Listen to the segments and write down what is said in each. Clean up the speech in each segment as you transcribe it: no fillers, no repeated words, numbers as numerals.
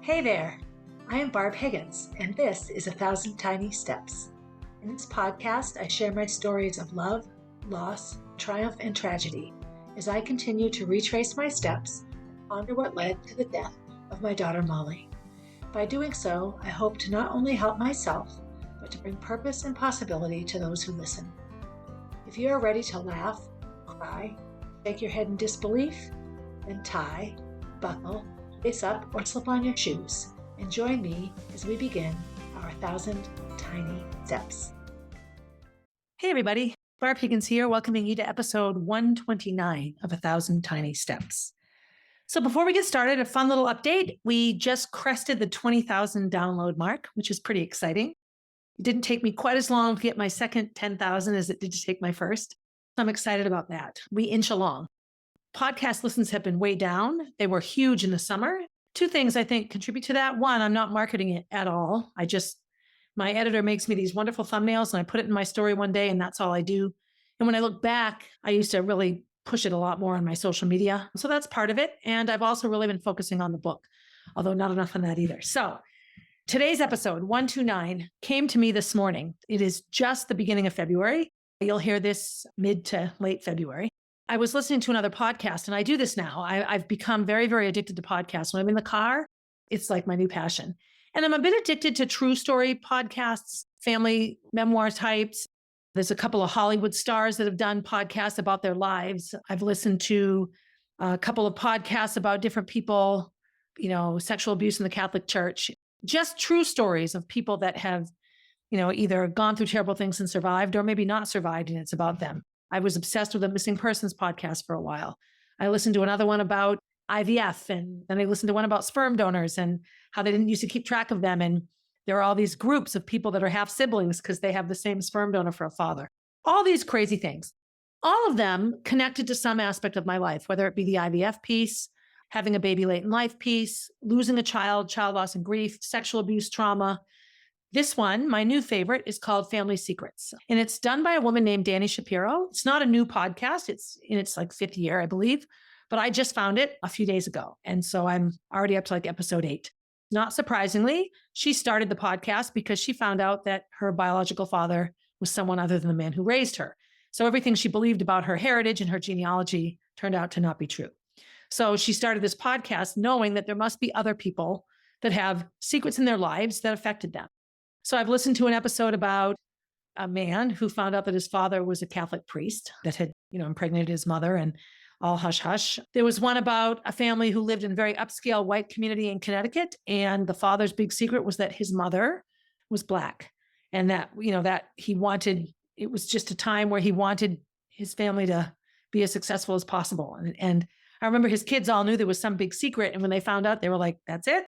Hey there, I am Barb Higgins, and this is 1,000 Tiny Steps. In this podcast, I share my stories of love, loss, triumph, and tragedy as I continue to retrace my steps and ponder what led to the death of my daughter Molly. By doing so, I hope to not only help myself, but to bring purpose and possibility to those who listen. If you are ready to laugh, cry, shake your head in disbelief, then tie, buckle, lace up, or slip on your shoes and join me as we begin our 1,000 Tiny Steps. Hey everybody, Barb Higgins here, welcoming you to episode 129 of 1,000 Tiny Steps. So before we get started, a fun little update. We just crested the 20,000 download mark, which is pretty exciting. It didn't take me quite as long to get my second 10,000 as it did to take my first. I'm excited about that. We inch along. Podcast listens have been way down. They were huge in the summer. Two things I think contribute to that. One, I'm not marketing it at all. My editor makes me these wonderful thumbnails and I put it in my story one day and that's all I do. And when I look back, I used to really push it a lot more on my social media. So that's part of it. And I've also really been focusing on the book, although not enough on that either. So today's episode 129 came to me this morning. It is just the beginning of February. You'll hear this mid to late February. I was listening to another podcast, and I do this now. I've become very, very addicted to podcasts. When I'm in the car, it's like my new passion. And I'm a bit addicted to true story podcasts, family memoir types. There's a couple of Hollywood stars that have done podcasts about their lives. I've listened to a couple of podcasts about different people, sexual abuse in the Catholic Church, just true stories of people that have, either gone through terrible things and survived or maybe not survived, and it's about them. I was obsessed with a missing persons podcast for a while. I listened to another one about IVF, and then I listened to one about sperm donors and how they didn't used to keep track of them. And there are all these groups of people that are half siblings because they have the same sperm donor for a father. All these crazy things, all of them connected to some aspect of my life, whether it be the IVF piece, having a baby late in life piece, losing a child loss and grief, sexual abuse, trauma. This one, my new favorite, is called Family Secrets. And it's done by a woman named Dani Shapiro. It's not a new podcast. It's in its fifth year, I believe. But I just found it a few days ago. And so I'm already up to episode 8. Not surprisingly, she started the podcast because she found out that her biological father was someone other than the man who raised her. So everything she believed about her heritage and her genealogy turned out to not be true. So she started this podcast knowing that there must be other people that have secrets in their lives that affected them. So I've listened to an episode about a man who found out that his father was a Catholic priest that had, impregnated his mother, and all hush hush. There was one about a family who lived in a very upscale white community in Connecticut. And the father's big secret was that his mother was Black, and that, it was just a time where he wanted his family to be as successful as possible. And I remember his kids all knew there was some big secret. And when they found out, they were like, that's it.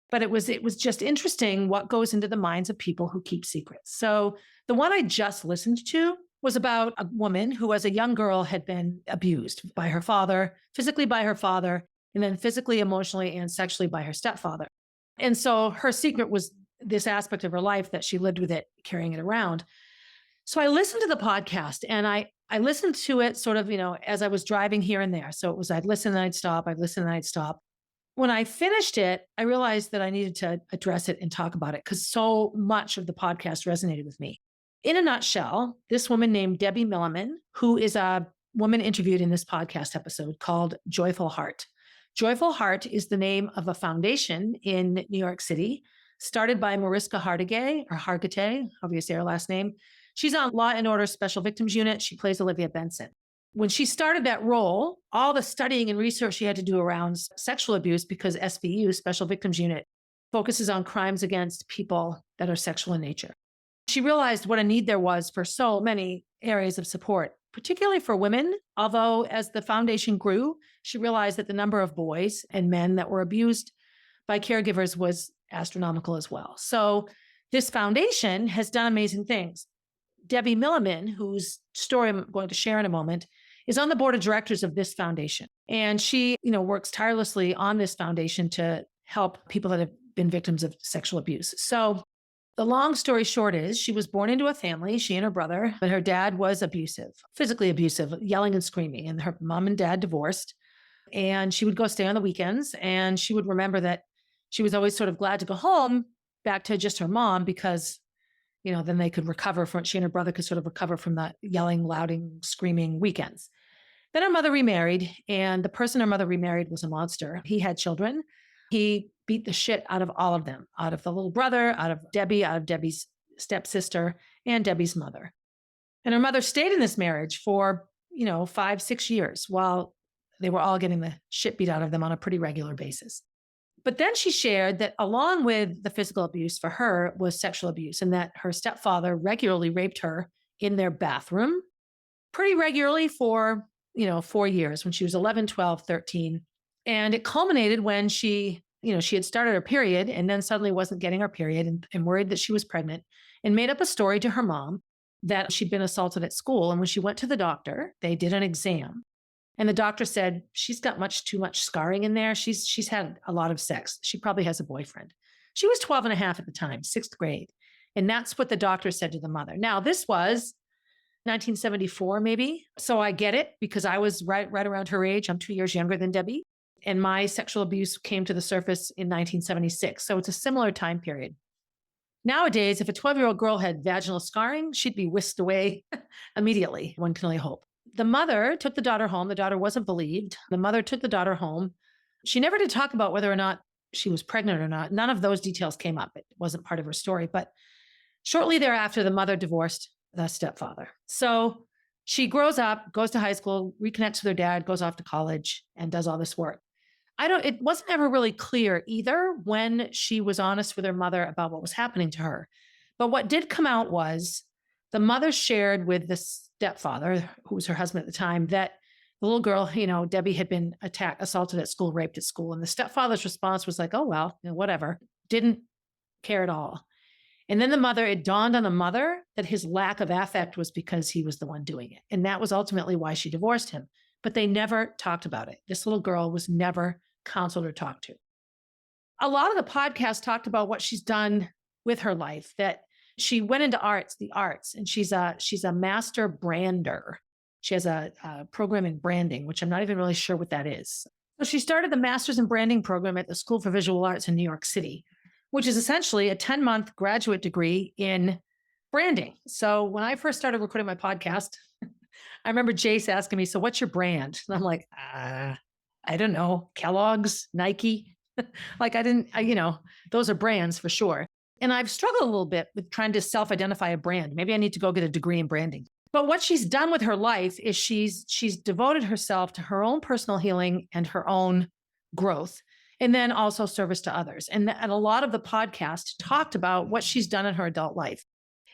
But it was just interesting what goes into the minds of people who keep secrets. So the one I just listened to was about a woman who, as a young girl, had been abused by her father, physically by her father, and then physically, emotionally, and sexually by her stepfather. And so her secret was this aspect of her life that she lived with it, carrying it around. So I listened to the podcast, and I listened to it sort of, as I was driving here and there. So it was, I'd listen and I'd stop, I'd listen and I'd stop. When I finished it, I realized that I needed to address it and talk about it because so much of the podcast resonated with me. In a nutshell, this woman named Debbie Milliman, who is a woman interviewed in this podcast episode called Joyful Heart. Joyful Heart is the name of a foundation in New York City, started by Mariska Hargitay, however you say her last name. She's on Law and Order Special Victims Unit. She plays Olivia Benson. When she started that role, all the studying and research she had to do around sexual abuse, because SVU, Special Victims Unit, focuses on crimes against people that are sexual in nature. She realized what a need there was for so many areas of support, particularly for women. Although as the foundation grew, she realized that the number of boys and men that were abused by caregivers was astronomical as well. So this foundation has done amazing things. Debbie Milliman, whose story I'm going to share in a moment, is on the board of directors of this foundation. And she, works tirelessly on this foundation to help people that have been victims of sexual abuse. So the long story short is she was born into a family, she and her brother, but her dad was abusive, physically abusive, yelling and screaming. And her mom and dad divorced. And she would go stay on the weekends. And she would remember that she was always sort of glad to go home back to just her mom because, then they could recover from, she and her brother could sort of recover from the yelling, louding, screaming weekends. Then her mother remarried, and the person her mother remarried was a monster. He had children. He beat the shit out of all of them, out of the little brother, out of Debbie, out of Debbie's stepsister, and Debbie's mother. And her mother stayed in this marriage for, 5, 6 years while they were all getting the shit beat out of them on a pretty regular basis. But then she shared that along with the physical abuse for her was sexual abuse, and that her stepfather regularly raped her in their bathroom pretty regularly for, 4 years when she was 11, 12, 13. And it culminated when she had started her period and then suddenly wasn't getting her period and worried that she was pregnant and made up a story to her mom that she'd been assaulted at school. And when she went to the doctor, they did an exam. And the doctor said, she's got too much scarring in there. She's had a lot of sex. She probably has a boyfriend. She was 12 and a half at the time, 6th grade. And that's what the doctor said to the mother. Now, this was 1974, maybe. So I get it because I was right around her age. I'm 2 years younger than Debbie. And my sexual abuse came to the surface in 1976. So it's a similar time period. Nowadays, if a 12-year-old girl had vaginal scarring, she'd be whisked away immediately. One can only hope. The mother took the daughter home. The daughter wasn't believed. The mother took the daughter home. She never did talk about whether or not she was pregnant or not. None of those details came up. It wasn't part of her story. But shortly thereafter, the mother divorced the stepfather. So she grows up, goes to high school, reconnects with her dad, goes off to college, and does all this work. It wasn't ever really clear either when she was honest with her mother about what was happening to her. But what did come out was the mother shared with the stepfather, who was her husband at the time, that the little girl, Debbie had been assaulted at school, raped at school. And the stepfather's response was like, oh, well, whatever. Didn't care at all. And then it dawned on the mother that his lack of affect was because he was the one doing it. And that was ultimately why she divorced him. But they never talked about it. This little girl was never counseled or talked to. A lot of the podcast talked about what she's done with her life, that she went into the arts, and she's a master brander. She has a program in branding, which I'm not even really sure what that is. So she started the Master's in Branding program at the School for Visual Arts in New York City, which is essentially a 10-month graduate degree in branding. So when I first started recording my podcast, I remember Jace asking me, so what's your brand? And I'm like, I don't know, Kellogg's, Nike. Those are brands for sure. And I've struggled a little bit with trying to self-identify a brand. Maybe I need to go get a degree in branding. But what she's done with her life is she's devoted herself to her own personal healing and her own growth, and then also service to others. And a lot of the podcast talked about what she's done in her adult life.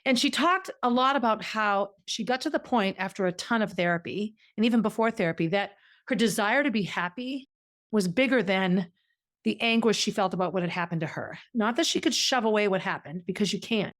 And she talked a lot about how she got to the point after a ton of therapy, and even before therapy, that her desire to be happy was bigger than the anguish she felt about what had happened to her. Not that she could shove away what happened, because you can't.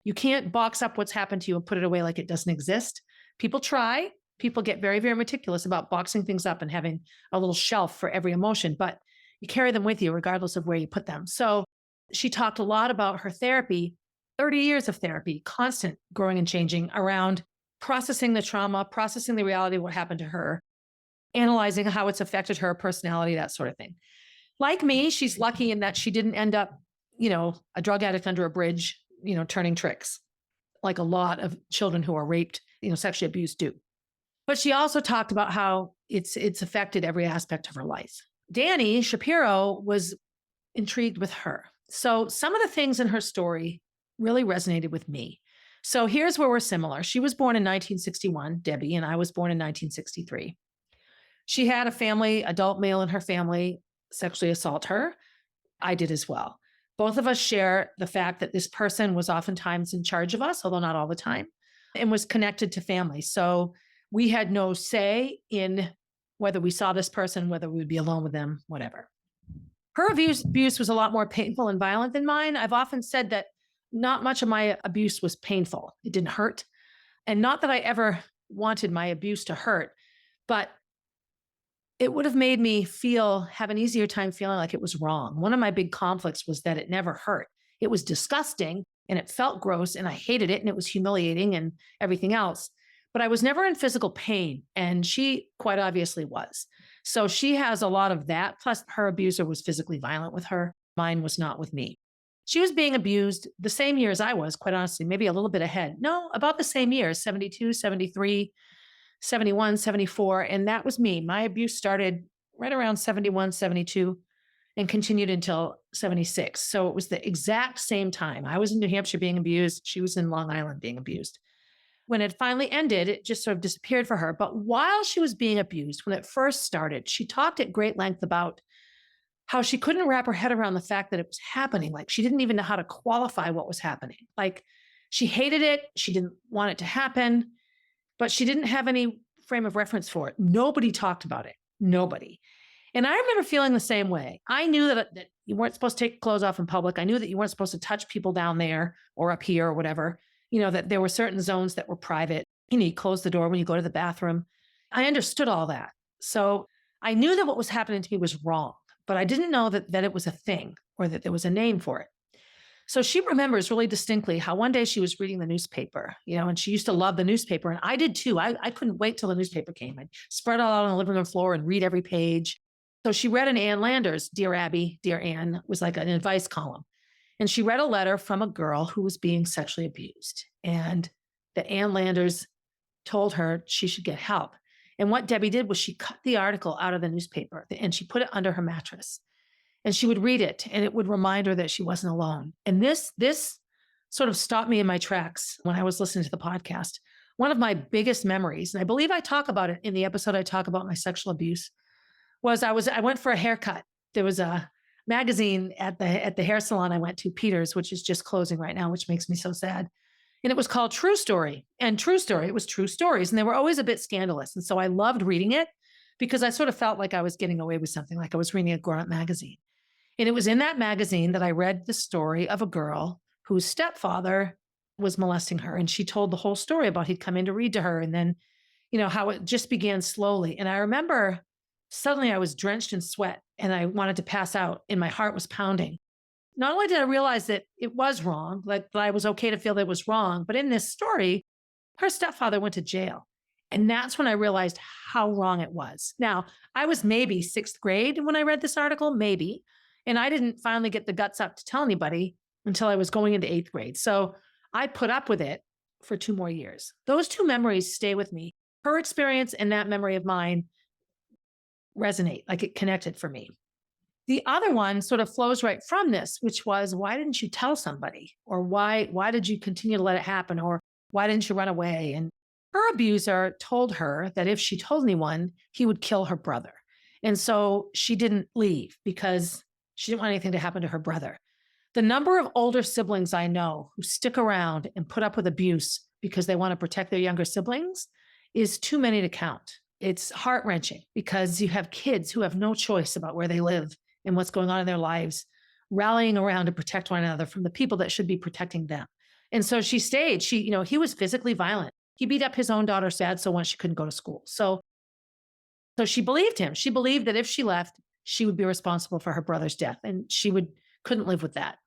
You can't box up what's happened to you and put it away like it doesn't exist. People try. People get very, very meticulous about boxing things up and having a little shelf for every emotion, but you carry them with you regardless of where you put them. So she talked a lot about her therapy, 30 years of therapy, constant growing and changing around processing the trauma, processing the reality of what happened to her, analyzing how it's affected her personality, that sort of thing. Like me, she's lucky in that she didn't end up, a drug addict under a bridge, turning tricks, like a lot of children who are raped, sexually abused do. But she also talked about how it's affected every aspect of her life. Danny Shapiro was intrigued with her. So some of the things in her story really resonated with me. So here's where we're similar. She was born in 1961, Debbie, and I was born in 1963. She had a family, adult male in her family, sexually assault her. I did as well. Both of us share the fact that this person was oftentimes in charge of us, although not all the time, and was connected to family. So we had no say in whether we saw this person, whether we would be alone with them, whatever. Her abuse was a lot more painful and violent than mine. I've often said that not much of my abuse was painful. It didn't hurt. And not that I ever wanted my abuse to hurt, but it would have made me have an easier time feeling like it was wrong. One of my big conflicts was that it never hurt. It was disgusting and it felt gross and I hated it and it was humiliating and everything else. But I was never in physical pain, and she quite obviously was. So she has a lot of that. Plus her abuser was physically violent with her. Mine was not with me. She was being abused the same year as I was, quite honestly, maybe a little bit ahead. No, about the same year, 72, 73, 71, 74. And that was me. My abuse started right around 71, 72, and continued until 76. So it was the exact same time. I was in New Hampshire being abused. She was in Long Island being abused. When it finally ended, it just sort of disappeared for her. But while she was being abused, when it first started, she talked at great length about how she couldn't wrap her head around the fact that it was happening. Like she didn't even know how to qualify what was happening. Like she hated it. She didn't want it to happen, but she didn't have any frame of reference for it. Nobody talked about it. Nobody. And I remember feeling the same way. I knew that you weren't supposed to take clothes off in public. I knew that you weren't supposed to touch people down there or up here or whatever. That there were certain zones that were private. You close the door when you go to the bathroom. I understood all that. So I knew that what was happening to me was wrong, but I didn't know that it was a thing or that there was a name for it. So she remembers really distinctly how one day she was reading the newspaper, and she used to love the newspaper. And I did too. I couldn't wait till the newspaper came. I'd spread it all out on the living room floor and read every page. So she read in Ann Landers, Dear Abby, Dear Ann, was like an advice column. And she read a letter from a girl who was being sexually abused. And that Ann Landers told her she should get help. And what Debbie did was she cut the article out of the newspaper and she put it under her mattress. And she would read it and it would remind her that she wasn't alone. And this sort of stopped me in my tracks when I was listening to the podcast. One of my biggest memories, and I believe I talk about it in the episode I talk about my sexual abuse, was I went for a haircut. There was a magazine at the hair salon I went to, Peter's, which is just closing right now, which makes me so sad. And it was called True Story. And True Story, it was true stories. And they were always a bit scandalous. And so I loved reading it because I sort of felt like I was getting away with something, like I was reading a grown-up magazine. And it was in that magazine that I read the story of a girl whose stepfather was molesting her. And she told the whole story about he'd come in to read to her. And then, how it just began slowly. And I remember suddenly I was drenched in sweat and I wanted to pass out and my heart was pounding. Not only did I realize that it was wrong, like that I was okay to feel that it was wrong, but in this story, her stepfather went to jail. And that's when I realized how wrong it was. Now, I was maybe sixth grade when I read this article, maybe. And I didn't finally get the guts up to tell anybody until I was going into eighth grade. So I put up with it for 2 more years. Those 2 memories stay with me. Her experience and that memory of mine resonate, like it connected for me. The other one sort of flows right from this, which was, why didn't you tell somebody? Or why did you continue to let it happen? Or why didn't you run away? And her abuser told her that if she told anyone, he would kill her brother. And so she didn't leave because she didn't want anything to happen to her brother. The number of older siblings I know who stick around and put up with abuse because they want to protect their younger siblings is too many to count. It's heart-wrenching because you have kids who have no choice about where they live and what's going on in their lives, rallying around to protect one another from the people that should be protecting them. And so she stayed. He was physically violent. He beat up his own daughter so once she couldn't go to school. So she believed him. She believed that if she left, she would be responsible for her brother's death, and she couldn't live with that.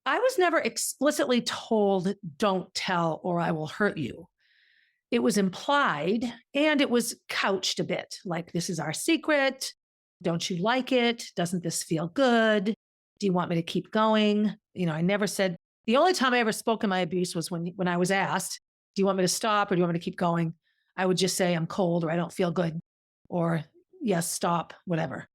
I was never explicitly told, don't tell or I will hurt you. It was implied and it was couched a bit like, this is our secret. Don't you like it? Doesn't this feel good? Do you want me to keep going? I never said, the only time I ever spoke in my abuse was when I was asked, do you want me to stop or do you want me to keep going? I would just say, I'm cold or I don't feel good or yes, stop, whatever.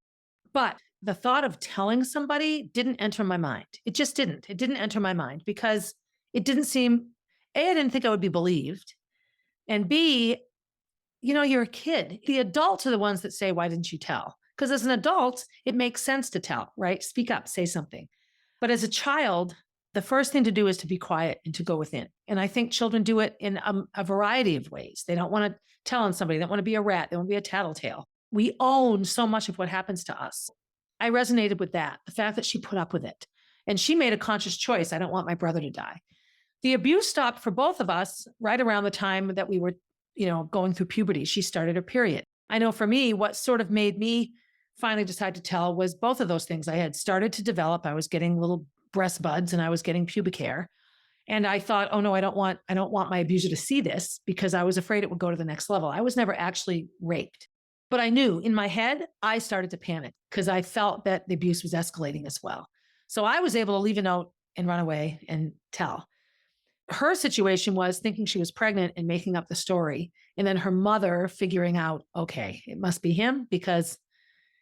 But the thought of telling somebody didn't enter my mind. It just didn't. It didn't enter my mind because it didn't seem, A, I didn't think I would be believed. And B, you're a kid. The adults are the ones that say, why didn't you tell? Because as an adult, it makes sense to tell, right? Speak up, say something. But as a child, the first thing to do is to be quiet and to go within. And I think children do it in a variety of ways. They don't want to tell on somebody. They don't want to be a rat. They want to be a tattletale. We own so much of what happens to us. I resonated with that, the fact that she put up with it. And she made a conscious choice. I don't want my brother to die. The abuse stopped for both of us right around the time that we were, going through puberty. She started her period. I know for me, what sort of made me finally decide to tell was both of those things. I had started to develop. I was getting little breast buds and I was getting pubic hair. And I thought, oh no, I don't want my abuser to see this because I was afraid it would go to the next level. I was never actually raped. But I knew in my head, I started to panic because I felt that the abuse was escalating as well. So I was able to leave a note and run away and tell. Her situation was thinking she was pregnant and making up the story. And then her mother figuring out, okay, it must be him because,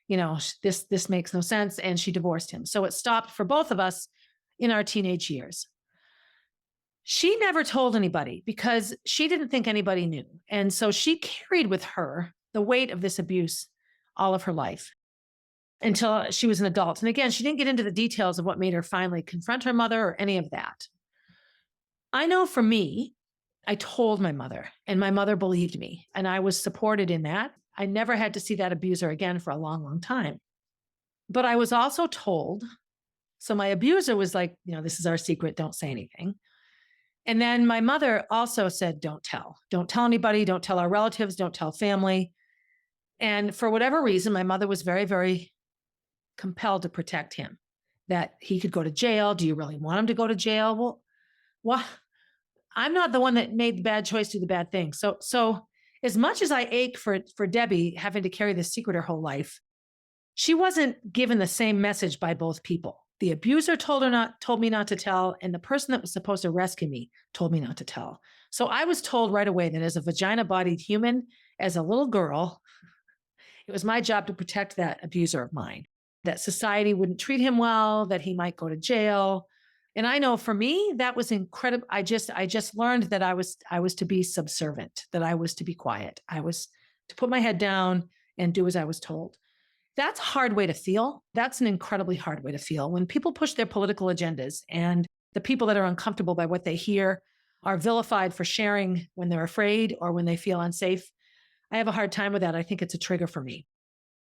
this makes no sense. And she divorced him. So it stopped for both of us in our teenage years. She never told anybody because she didn't think anybody knew. And so she carried with her the weight of this abuse all of her life until she was an adult. And again, she didn't get into the details of what made her finally confront her mother or any of that. I know for me, I told my mother, and my mother believed me, and I was supported in that. I never had to see that abuser again for a long, long time. But I was also told, so my abuser was like, this is our secret, don't say anything. And then my mother also said, don't tell anybody, don't tell our relatives, don't tell family. And for whatever reason, my mother was very, very compelled to protect him, that he could go to jail. Do you really want him to go to jail? Well, I'm not the one that made the bad choice, do the bad thing. So as much as I ache for Debbie having to carry this secret her whole life, she wasn't given the same message by both people. The abuser told me not to tell, and the person that was supposed to rescue me told me not to tell. So I was told right away that as a vagina-bodied human, as a little girl, it was my job to protect that abuser of mine, that society wouldn't treat him well, that he might go to jail. And I know for me, that was incredible. I just learned that I was to be subservient, that I was to be quiet. I was to put my head down and do as I was told. That's a hard way to feel. That's an incredibly hard way to feel. When people push their political agendas and the people that are uncomfortable by what they hear are vilified for sharing when they're afraid or when they feel unsafe, I have a hard time with that. I think it's a trigger for me.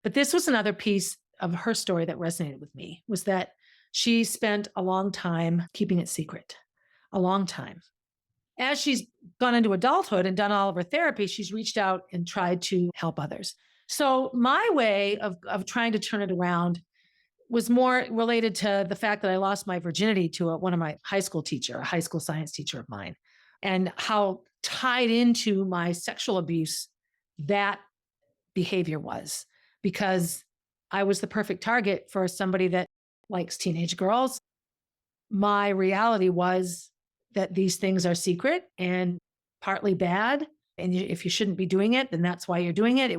But this was another piece of her story that resonated with me, was that she spent a long time keeping it secret, a long time. As she's gone into adulthood and done all of her therapy, she's reached out and tried to help others. So my way of trying to turn it around was more related to the fact that I lost my virginity to one of my high school teacher, a high school science teacher of mine, and how tied into my sexual abuse that behavior was, because I was the perfect target for somebody that likes teenage girls. My reality was that these things are secret and partly bad. And if you shouldn't be doing it, then that's why you're doing it.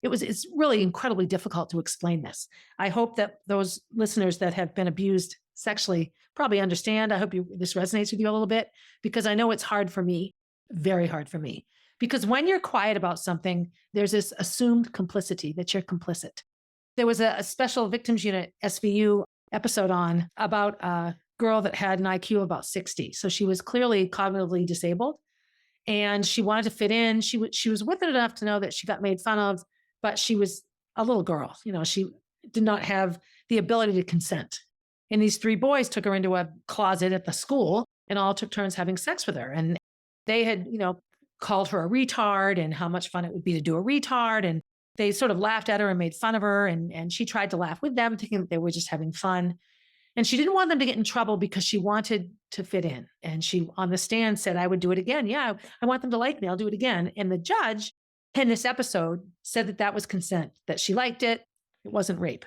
It's really incredibly difficult to explain this. I hope that those listeners that have been abused sexually probably understand. I hope this resonates with you a little bit, because I know it's hard for me, very hard for me. Because when you're quiet about something, there's this assumed complicity that you're complicit. There was a special victims unit SVU episode on about a girl that had an IQ of about 60. So she was clearly cognitively disabled and she wanted to fit in. She was with it enough to know that she got made fun of, but she was a little girl. She did not have the ability to consent. And these three boys took her into a closet at the school and all took turns having sex with her. And they had, called her a retard and how much fun it would be to do a retard. And they sort of laughed at her and made fun of her. And she tried to laugh with them, thinking that they were just having fun. And she didn't want them to get in trouble because she wanted to fit in. And she, on the stand, said, I would do it again. Yeah, I want them to like me. I'll do it again. And the judge in this episode said that that was consent, that she liked it. It wasn't rape.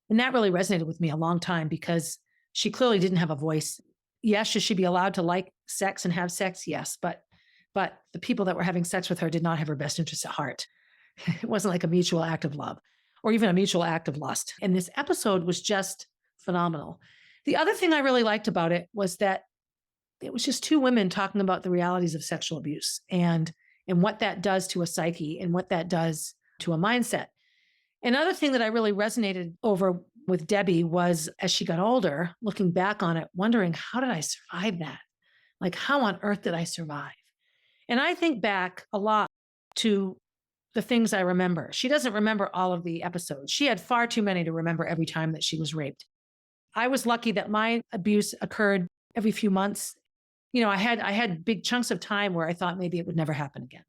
And that really resonated with me a long time, because she clearly didn't have a voice. Yes, should she be allowed to like sex and have sex? Yes. But the people that were having sex with her did not have her best interests at heart. It wasn't like a mutual act of love or even a mutual act of lust. And this episode was just phenomenal. The other thing I really liked about it was that it was just two women talking about the realities of sexual abuse and what that does to a psyche and what that does to a mindset. Another thing that I really resonated over with Debbie was, as she got older, looking back on it, wondering, how did I survive that? Like, how on earth did I survive? And I think back a lot to the things I remember. She doesn't remember all of the episodes. She had far too many to remember every time that she was raped. I was lucky that my abuse occurred every few months. I had big chunks of time where I thought maybe it would never happen again.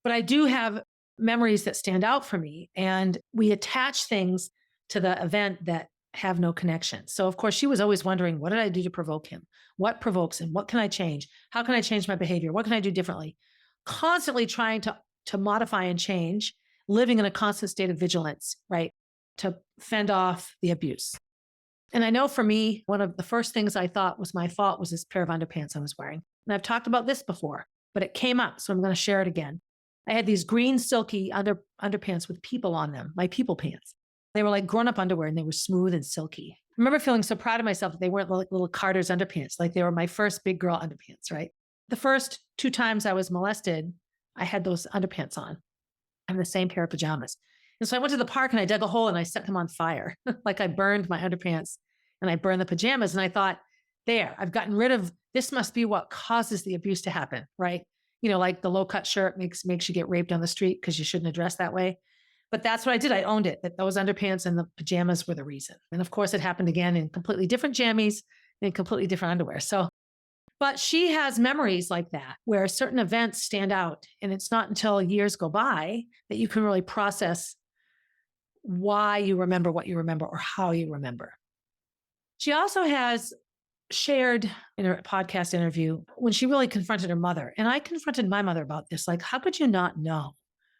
But I do have memories that stand out for me, and we attach things to the event that have no connection. So of course she was always wondering, what did I do to provoke him? What provokes him? What can I change? How can I change my behavior? What can I do differently? Constantly trying to modify and change, living in a constant state of vigilance, right? To fend off the abuse. And I know for me, one of the first things I thought was my fault was this pair of underpants I was wearing. And I've talked about this before, but it came up. So I'm going to share it again. I had these green silky underpants with people on them, my people pants. They were like grown up underwear and they were smooth and silky. I remember feeling so proud of myself that they weren't like little Carter's underpants, like they were my first big girl underpants, right? The first 2 times I was molested, I had those underpants on and the same pair of pajamas. And so I went to the park and I dug a hole and I set them on fire. Like I burned my underpants and I burned the pajamas. And I thought, there, I've gotten rid of, this must be what causes the abuse to happen, right? Like the low cut shirt makes you get raped on the street because you shouldn't have dressed that way. But that's what I did. I owned it, that those underpants and the pajamas were the reason. And of course it happened again in completely different jammies and completely different underwear. So, but she has memories like that where certain events stand out. And it's not until years go by that you can really process why you remember what you remember or how you remember. She also has shared in her podcast interview when she really confronted her mother. And I confronted my mother about this. Like, how could you not know?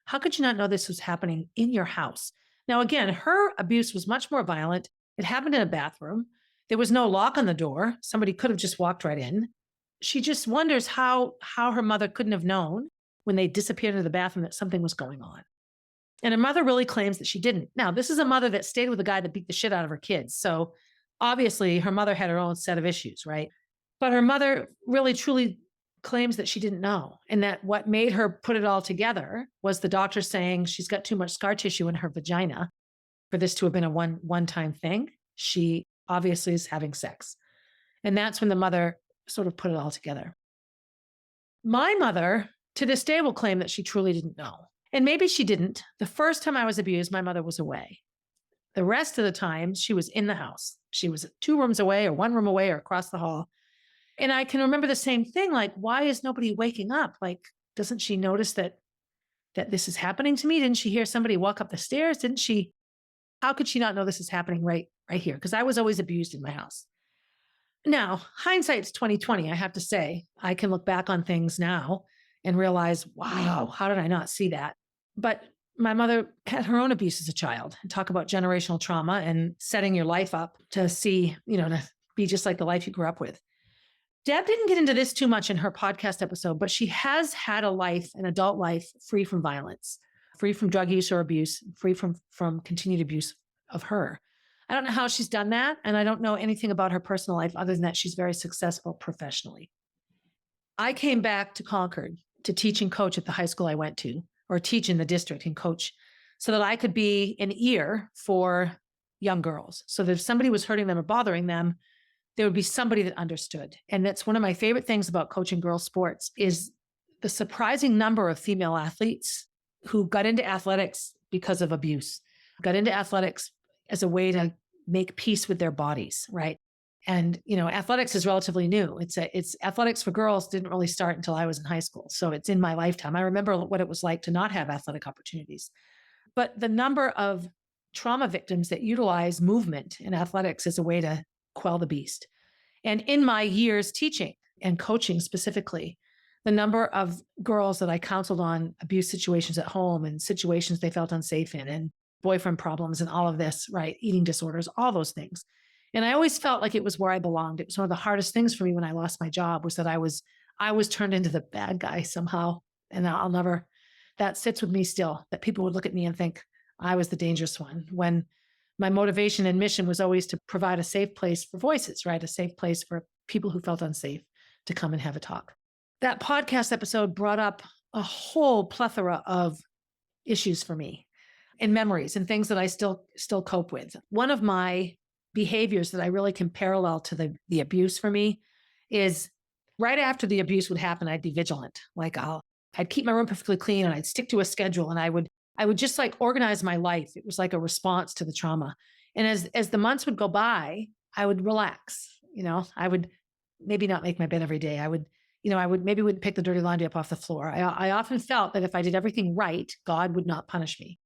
How could you not know this was happening in your house? Now, again, her abuse was much more violent. It happened in a bathroom. There was no lock on the door. Somebody could have just walked right in. She just wonders how her mother couldn't have known when they disappeared into the bathroom that something was going on. And her mother really claims that she didn't. Now, this is a mother that stayed with a guy that beat the shit out of her kids. So obviously her mother had her own set of issues, right? But her mother really truly claims that she didn't know. And that what made her put it all together was the doctor saying she's got too much scar tissue in her vagina for this to have been a one-time thing. She obviously is having sex. And that's when the mother sort of put it all together. My mother, to this day, will claim that she truly didn't know. And maybe she didn't. The first time I was abused, my mother was away. The rest of the time, she was in the house. She was 2 rooms away or 1 room away or across the hall. And I can remember the same thing, like, why is nobody waking up? Like, doesn't she notice that this is happening to me? Didn't she hear somebody walk up the stairs? How could she not know this is happening right here? Because I was always abused in my house. Now, hindsight's 2020, I have to say. I can look back on things now and realize, wow, how did I not see that? But my mother had her own abuse as a child, and talk about generational trauma and setting your life up to see, to be just like the life you grew up with. Deb didn't get into this too much in her podcast episode, but she has had a life, an adult life, free from violence, free from drug use or abuse, free from continued abuse of her. I don't know how she's done that. And I don't know anything about her personal life other than that she's very successful professionally. I came back to Concord to teach and coach at the high school I went to, or teach in the district and coach, so that I could be an ear for young girls. So that if somebody was hurting them or bothering them, there would be somebody that understood. And that's one of my favorite things about coaching girls sports is the surprising number of female athletes who got into athletics because of abuse, got into athletics as a way to make peace with their bodies, right? And, athletics is relatively new. It's athletics for girls didn't really start until I was in high school. So it's in my lifetime. I remember what it was like to not have athletic opportunities. But the number of trauma victims that utilize movement in athletics as a way to quell the beast. And in my years teaching and coaching specifically, the number of girls that I counseled on abuse situations at home and situations they felt unsafe in and boyfriend problems and all of this, right? Eating disorders, all those things. And I always felt like it was where I belonged. It was one of the hardest things for me when I lost my job was that I was turned into the bad guy somehow. And that sits with me still, that people would look at me and think I was the dangerous one, when my motivation and mission was always to provide a safe place for voices, right? A safe place for people who felt unsafe to come and have a talk. That podcast episode brought up a whole plethora of issues for me and memories and things that I still cope with. One of my behaviors that I really can parallel to the abuse for me is right after the abuse would happen, I'd be vigilant. Like I'd keep my room perfectly clean and I'd stick to a schedule and I would just like organize my life. It was like a response to the trauma. And as the months would go by, I would relax. I would maybe not make my bed every day. I would maybe wouldn't pick the dirty laundry up off the floor. I often felt that if I did everything right, God would not punish me.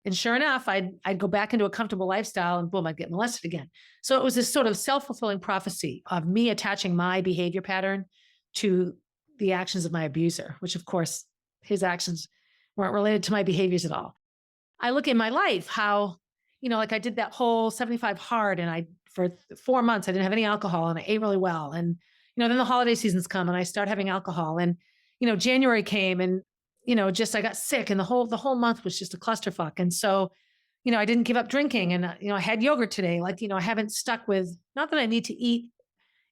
And sure enough, I'd go back into a comfortable lifestyle and boom, I'd get molested again. So it was this sort of self-fulfilling prophecy of me attaching my behavior pattern to the actions of my abuser, which of course, his actions weren't related to my behaviors at all. I look in my life how, like I did that whole 75 hard and I for 4 months, I didn't have any alcohol and I ate really well. And, then the holiday seasons come and I start having alcohol and, January came and, just I got sick and the whole month was just a clusterfuck. And so, I didn't give up drinking and, I had yogurt today. Like, I haven't stuck with, not that I need to eat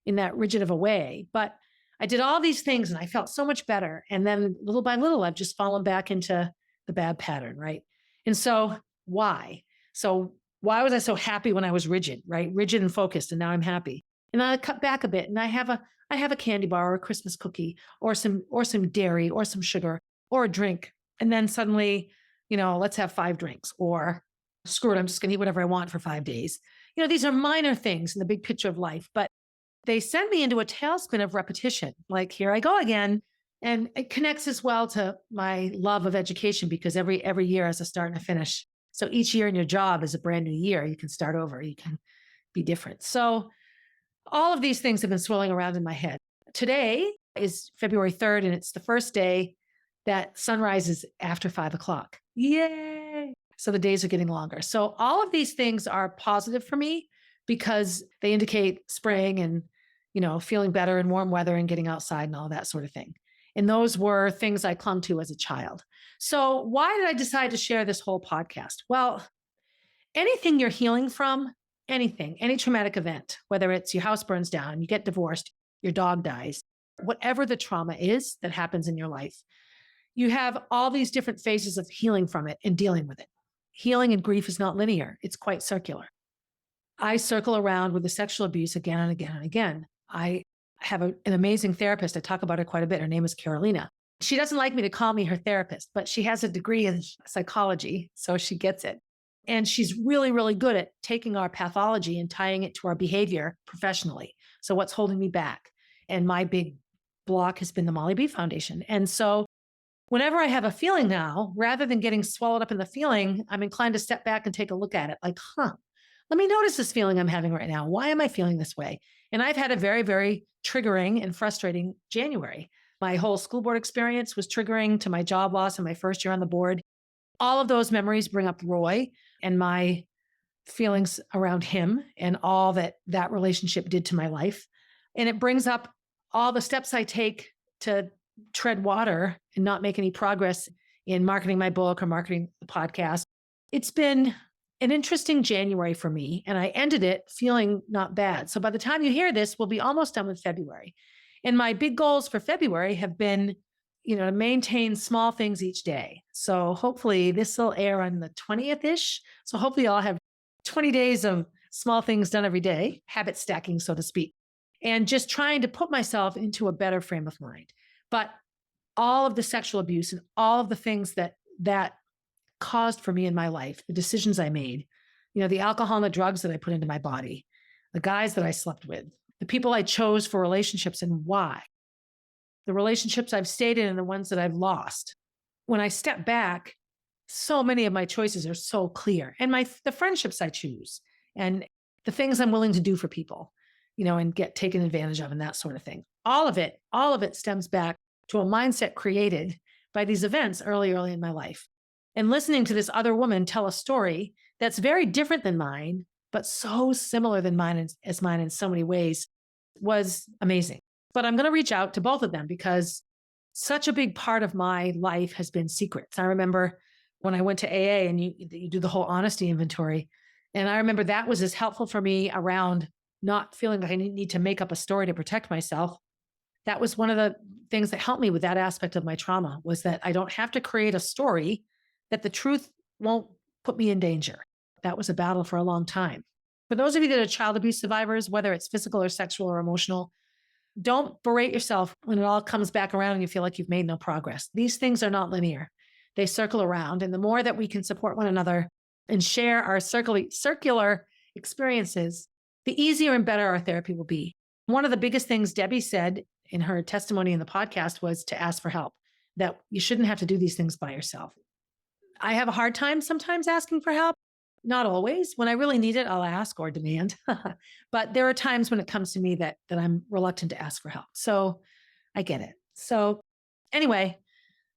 in that rigid of a way, but I did all these things and I felt so much better. And then little by little, I've just fallen back into the bad pattern. Right. And so why? So why was I so happy when I was rigid, right? Rigid and focused. And now I'm happy. And I cut back a bit and I have a candy bar or a Christmas cookie or some dairy or some sugar or a drink. And then suddenly, let's have 5 drinks or screw it. I'm just going to eat whatever I want for 5 days. These are minor things in the big picture of life, but they send me into a tailspin of repetition. Like, here I go again. And it connects as well to my love of education because every year has a start and a finish. So each year in your job is a brand new year. You can start over. You can be different. So all of these things have been swirling around in my head. Today is February 3rd, and it's the first day that sunrise is after 5 o'clock. Yay! So the days are getting longer. So all of these things are positive for me because they indicate spring and, feeling better in warm weather and getting outside and all that sort of thing. And those were things I clung to as a child. So why did I decide to share this whole podcast? Well, anything you're healing from, any traumatic event, whether it's your house burns down, you get divorced, your dog dies, whatever the trauma is that happens in your life, you have all these different phases of healing from it and dealing with it. Healing and grief is not linear. It's quite circular. I circle around with the sexual abuse again and again and again. I have an amazing therapist. I talk about her quite a bit. Her name is Carolina. She doesn't like me to call me her therapist, but she has a degree in psychology, so she gets it. And she's really, really good at taking our pathology and tying it to our behavior professionally. So what's holding me back? And my big block has been the Molly B Foundation. And so whenever I have a feeling now, rather than getting swallowed up in the feeling, I'm inclined to step back and take a look at it like, let me notice this feeling I'm having right now. Why am I feeling this way? And I've had a very, very triggering and frustrating January. My whole school board experience was triggering to my job loss in my first year on the board. All of those memories bring up Roy and my feelings around him and all that relationship did to my life. And it brings up all the steps I take to tread water and not make any progress in marketing my book or marketing the podcast. It's been an interesting January for me, and I ended it feeling not bad. So by the time you hear this, we'll be almost done with February. And my big goals for February have been, to maintain small things each day. So hopefully this will air on the 20th-ish. So hopefully I'll have 20 days of small things done every day, habit stacking, so to speak, and just trying to put myself into a better frame of mind. But all of the sexual abuse and all of the things that caused for me in my life, the decisions I made, the alcohol and the drugs that I put into my body, the guys that I slept with, the people I chose for relationships and why, the relationships I've stayed in and the ones that I've lost. When I step back, so many of my choices are so clear, and the friendships I choose and the things I'm willing to do for people, and get taken advantage of and that sort of thing. All of it stems back to a mindset created by these events early in my life. And listening to this other woman tell a story that's very different than mine, but so similar than mine as mine in so many ways was amazing. But I'm going to reach out to both of them because such a big part of my life has been secrets. I remember when I went to AA and you do the whole honesty inventory. And I remember that was as helpful for me around not feeling like I need to make up a story to protect myself. That was one of the things that helped me with that aspect of my trauma, was that I don't have to create a story, that the truth won't put me in danger. That was a battle for a long time. For those of you that are child abuse survivors, whether it's physical or sexual or emotional, don't berate yourself when it all comes back around and you feel like you've made no progress. These things are not linear. They circle around. And the more that we can support one another and share our circular experiences, the easier and better our therapy will be. One of the biggest things Debbie said in her testimony in the podcast was to ask for help, that you shouldn't have to do these things by yourself. I have a hard time sometimes asking for help. Not always. When I really need it, I'll ask or demand. But there are times when it comes to me that I'm reluctant to ask for help. So I get it. So anyway,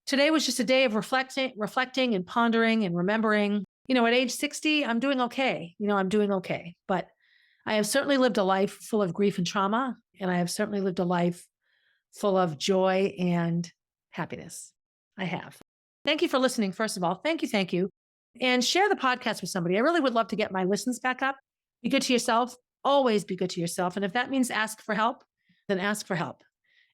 today was just a day of reflecting and pondering and remembering. At age 60, I'm doing okay. I'm doing okay. But I have certainly lived a life full of grief and trauma, and I have certainly lived a life full of joy and happiness. I have. Thank you for listening, first of all. Thank you. Thank you. And share the podcast with somebody. I really would love to get my listens back up. Be good to yourself. Always be good to yourself. And if that means ask for help, then ask for help.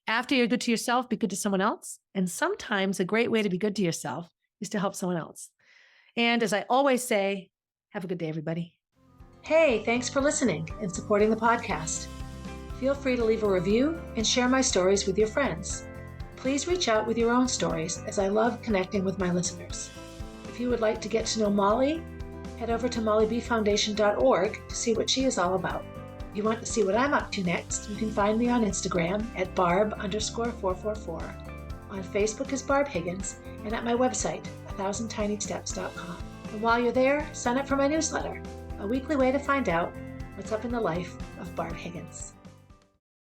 After you're good to yourself, be good to someone else. And sometimes a great way to be good to yourself is to help someone else. And as I always say, have a good day, everybody. Hey, thanks for listening and supporting the podcast. Feel free to leave a review and share my stories with your friends. Please reach out with your own stories, as I love connecting with my listeners. If you would like to get to know Molly, head over to mollybfoundation.org to see what she is all about. If you want to see what I'm up to next, you can find me on Instagram at barb_444, on Facebook as Barb Higgins, and at my website, 1000tinysteps.com. And while you're there, sign up for my newsletter, a weekly way to find out what's up in the life of Barb Higgins.